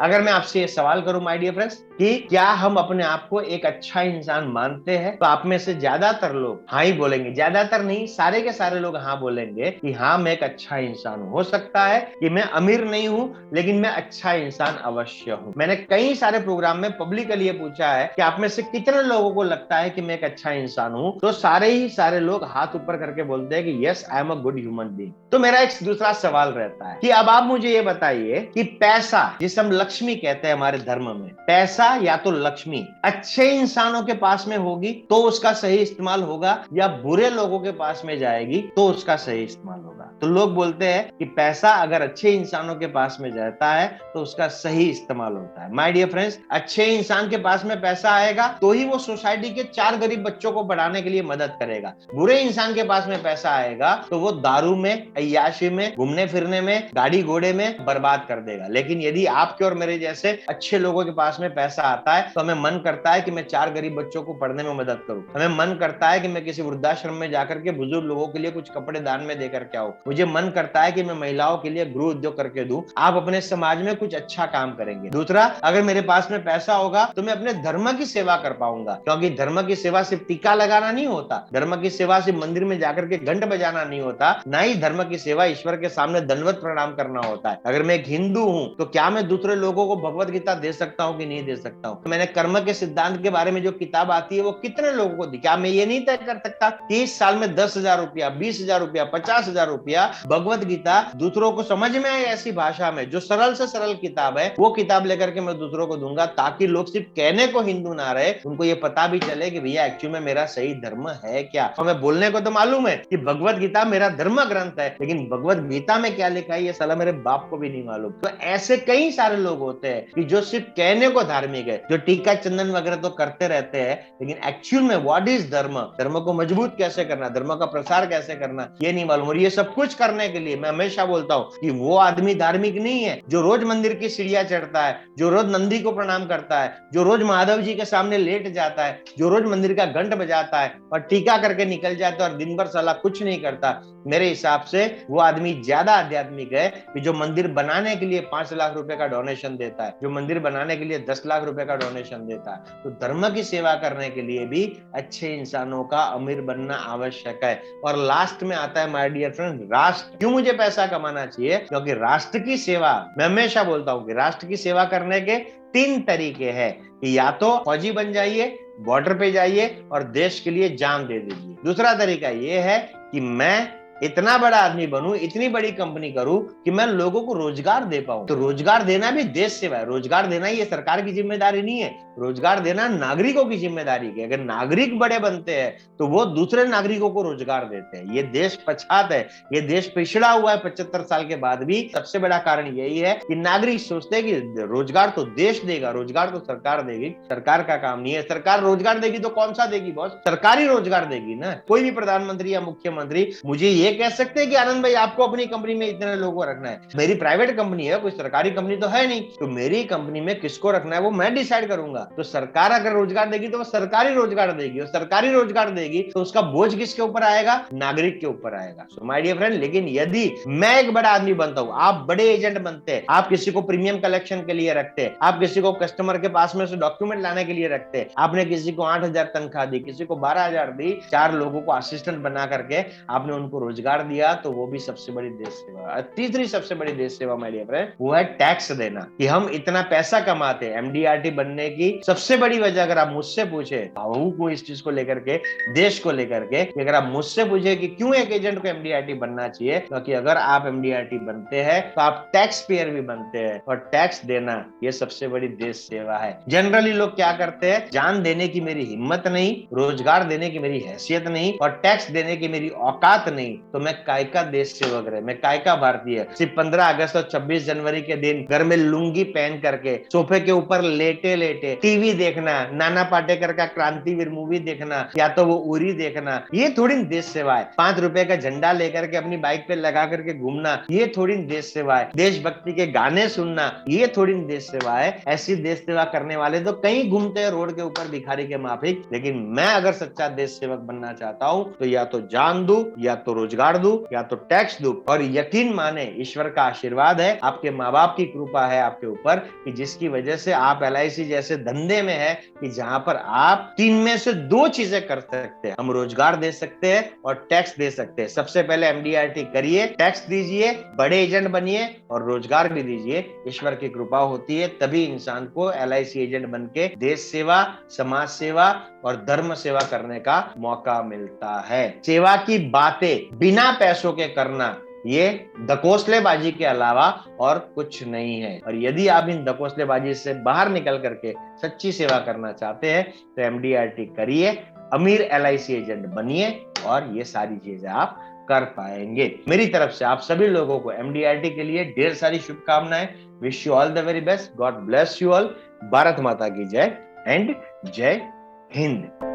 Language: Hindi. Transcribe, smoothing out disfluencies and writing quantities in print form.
अगर मैं आपसे ये सवाल करूं माय डियर फ्रेंड्स कि क्या हम अपने आप को एक अच्छा इंसान मानते हैं, तो आप में से ज्यादातर लोग हाँ ही बोलेंगे। ज्यादातर नहीं, सारे के सारे लोग हाँ बोलेंगे कि हाँ मैं एक अच्छा इंसान हूं। हो सकता है कि मैं अमीर नहीं हूं, लेकिन मैं अच्छा इंसान अवश्य हूं। मैंने कई सारे प्रोग्राम में पब्लिकली ये पूछा है कि आप में से कितने लोगों को लगता है कि मैं एक अच्छा इंसान हूं, तो सारे ही सारे लोग हाथ ऊपर करके बोलते हैं कि yes I am a good human being. तो मेरा एक दूसरा सवाल रहता है कि अब आप मुझे ये बताइए कि पैसा, जिसे हम लक्ष्मी कहते हैं हमारे धर्म में, पैसा या तो लक्ष्मी अच्छे इंसानों के पास में होगी तो उसका सही इस्तेमाल होगा, या बुरे लोगों के पास में जाएगी तो उसका सही इस्तेमाल होगा? तो लोग बोलते हैं कि पैसा अगर अच्छे इंसानों के पास में जाता है तो उसका सही इस्तेमाल होता है। माय डियर फ्रेंड्स, अच्छे इंसान के पास में पैसा आएगा तो ही वो सोसाइटी के 4 गरीब बच्चों को बढ़ाने के लिए मदद करेगा। बुरे इंसान के पास में पैसा आएगा तो वो दारू में, अय्याशी में, घूमने फिरने में, गाड़ी घोड़े में बर्बाद कर देगा। लेकिन यदि आपके और मेरे जैसे अच्छे लोगों के पास में पैसा आता है तो हमें मन करता है कि मैं 4 गरीब बच्चों को पढ़ने में मदद करूं। हमें मन करता है कि मैं किसी वृद्धाश्रम में जाकर के बुजुर्ग लोगों के लिए कुछ कपड़े दान में देकर के आऊं। मुझे मन करता है कि मैं महिलाओं के लिए गृह उद्योग करके दूं। आप अपने समाज में कुछ अच्छा काम करेंगे। दूसरा, अगर मेरे पास में पैसा होगा तो मैं अपने धर्म की सेवा कर पाऊंगा, क्योंकि धर्म की सेवा सिर्फ टीका लगाना नहीं होता, धर्म की सेवा सिर्फ मंदिर में जाकर के घंट बजाना नहीं होता, ना ही धर्म की सेवा ईश्वर के सामने दंडवत प्रणाम करना होता है। अगर मैं एक हिंदू हूं तो क्या मैं दूसरे लोगों को भगवत गीता दे सकता हूं कि नहीं दे सकता हूं? तो मैंने कर्म के सिद्धांत के बारे में जो किताब आती है वो कितने लोगों को दी? क्या मैं ये नहीं तय कर सकता कि इस साल में 10,000 रुपया, 20,000 रुपया, 50,000 रुपया भगवत गीता दूसरों को समझ में आए ऐसी भाषा में, जो सरल से सरल किताब है, वो किताब लेकर के मैं दूसरों को दूंगा, ताकि लोग सिर्फ कहने को हिंदू ना रहे, उनको ये पता भी चले कि भैया एक्चुअली में मेरा सही धर्म है क्या। हमें बोलने को तो मालूम है कि भगवत गीता मेरा धर्म ग्रंथ है, लेकिन भगवत गीता में क्या लिखा है ये साला मेरे बाप को भी नहीं मालूम। तो ऐसे कई सारे लोग होते हैं कि जो सिर्फ कहने को धार्मिक है, जो टीका चंदन वगैरह तो करते रहते हैं, लेकिन एक्चुअल में व्हाट इज धर्म, धर्म को मजबूत कैसे करना, धर्म का प्रसार कैसे करना, ये नहीं मालूम। और ये सब कुछ करने के लिए मैं हमेशा बोलता हूँ कि वो आदमी धार्मिक नहीं है जो रोज मंदिर की सीढ़ियां चढ़ता है, जो रोज नंदी को प्रणाम करता है, जो रोज महादेव जी के सामने लेट जाता है, जो रोज मंदिर का घंट बजाता है और टीका करके निकल जाता है और दिन भर साला कुछ नहीं करता। मेरे हिसाब से वो आदमी ज्यादा आध्यात्मिक है कि जो मंदिर बनाने के लिए 5 लाख रुपए का डोनेशन देता है, जो मंदिर बनाने के लिए 10 लाख रुपए का डोनेशन देता है। तो धर्म की सेवा करने के लिए भी अच्छे इंसानों का अमीर बनना आवश्यक है। और लास्ट में आता है माय डियर फ्रेंड राष्ट्र। क्यों मुझे पैसा कमाना चाहिए? क्योंकि राष्ट्र की सेवा, मैं हमेशा बोलता हूं कि राष्ट्र की सेवा करने के 3 तरीके हैं कि या तो फौजी बन जाइए, बॉर्डर पे जाइए और देश के लिए जान दे दीजिए। दूसरा तरीका यह है कि मैं इतना बड़ा आदमी बनूं, इतनी बड़ी कंपनी करूं कि मैं लोगों को रोजगार दे पाऊं। तो रोजगार देना भी देश सेवा है। रोजगार देना ये सरकार की जिम्मेदारी नहीं है, रोजगार देना नागरिकों की जिम्मेदारी है। अगर नागरिक बड़े बनते हैं तो वो दूसरे नागरिकों को रोजगार देते हैं। ये देश पछात है, ये देश पिछड़ा हुआ है 75 साल के बाद भी। सबसे बड़ा कारण यही है कि नागरिक सोचते हैं कि रोजगार तो देश देगा, रोजगार तो सरकार देगी। सरकार का काम नहीं है। सरकार रोजगार देगी तो कौन सा देगी बॉस? सरकारी रोजगार देगी ना। कोई भी प्रधानमंत्री या मुख्यमंत्री मुझे ये कह सकते हैं कि आनंद भाई आपको अपनी कंपनी में इतने लोगों को रखना है। मेरी प्राइवेट कंपनी है, कोई सरकारी कंपनी तो है नहीं, तो मेरी कंपनी में किसको रखना है वो मैं डिसाइड करूंगा। तो सरकार अगर रोजगार देगी तो वो सरकारी रोजगार देगी, और सरकारी रोजगार देगी तो उसका बोझ किसके ऊपर आएगा? नागरिक के ऊपर आएगा। सो माय डियर फ्रेंड, लेकिन यदि मैं एक बड़ा आदमी बनता हूं, आप बड़े एजेंट बनते हैं, आप किसी को प्रीमियम कलेक्शन के लिए रखते हैं, आप किसी को कस्टमर के पास में से डॉक्यूमेंट लाने के लिए रखते हैं, आपने किसी को 8,000 तनख्वाह दी, किसी को 12,000 दी, 4 लोगों को असिस्टेंट बना करके आपने उनको रोजगार दिया, तो वो भी सबसे बड़ी देश सेवा। तीसरी सबसे बड़ी देश सेवा माय डियर फ्रेंड वो है टैक्स देना। कि हम इतना पैसा कमाते हैं, एमडीआरटी बनने की सबसे बड़ी वजह अगर आप मुझसे पूछे भाऊ को इस चीज को लेकर के, देश को लेकर के, अगर आप मुझसे पूछे कि क्यों एक एजेंट को एमडीआरटी बनना चाहिए, क्योंकि अगर आप एमडीआरटी बनते हैं तो आप टैक्स पेयर भी बनते हैं, और टैक्स देना ये सबसे बड़ी देश सेवा है। जनरली लोग क्या करते हैं, जान देने की मेरी हिम्मत नहीं, रोजगार देने की मेरी हैसियत नहीं, और टैक्स देने की मेरी औकात नहीं, तो मैं काय का देश सेवक रहे, मैं काय का भारतीय। सिर्फ 15 अगस्त और 26 जनवरी के दिन घर में लुंगी पहन करके सोफे के ऊपर लेटे लेटे टीवी देखना, नाना पाटेकर का क्रांतिवीर मूवी देखना, या तो वो उरी देखना, ये थोड़ी देश सेवा है। 5 रुपए का झंडा लेकर के अपनी बाइक पे लगा करके घूमना, ये थोड़ी देश सेवा है। देशभक्ति के गाने सुनना, ये थोड़ी देश सेवा है। ऐसी देश सेवा करने वाले तो कहीं घूमते हैं रोड के ऊपर भिखारी के माफिक। लेकिन मैं अगर सच्चा देश सेवक बनना चाहता हूं तो या तो जान दूं या तो रोजगार रोजगार दूं या तो टैक्स दूं। और यकीन माने ईश्वर का आशीर्वाद है, आपके माँ बाप की कृपा है आपके ऊपर कि जिसकी वजह से आप LIC जैसे धंधे में है कि जहां पर आप 3 में से 2 चीजें कर सकते हैं। हम रोजगार दे सकते हैं और टैक्स दे सकते हैं। सबसे पहले MDRT करिए, टैक्स दीजिए, बड़े एजेंट बनिए और रोजगार भी दीजिए। ईश्वर की कृपा होती है तभी इंसान को LIC एजेंट बन के देश सेवा, समाज सेवा और धर्म सेवा करने का मौका मिलता है। सेवा की बातें बिना पैसों के करना ये दकोसलेबाजी के अलावा और कुछ नहीं है। और यदि आप इन दकोसलेबाजी से बाहर निकल करके सच्ची सेवा करना चाहते हैं तो MDRT करिए, अमीर LIC एजेंट बनिए और ये सारी चीजें आप कर पाएंगे। मेरी तरफ से आप सभी लोगों को MDRT के लिए ढेर सारी शुभकामनाएं। Wish you all the very best. God bless you all. Bharat माता की जय एंड जय हिंद।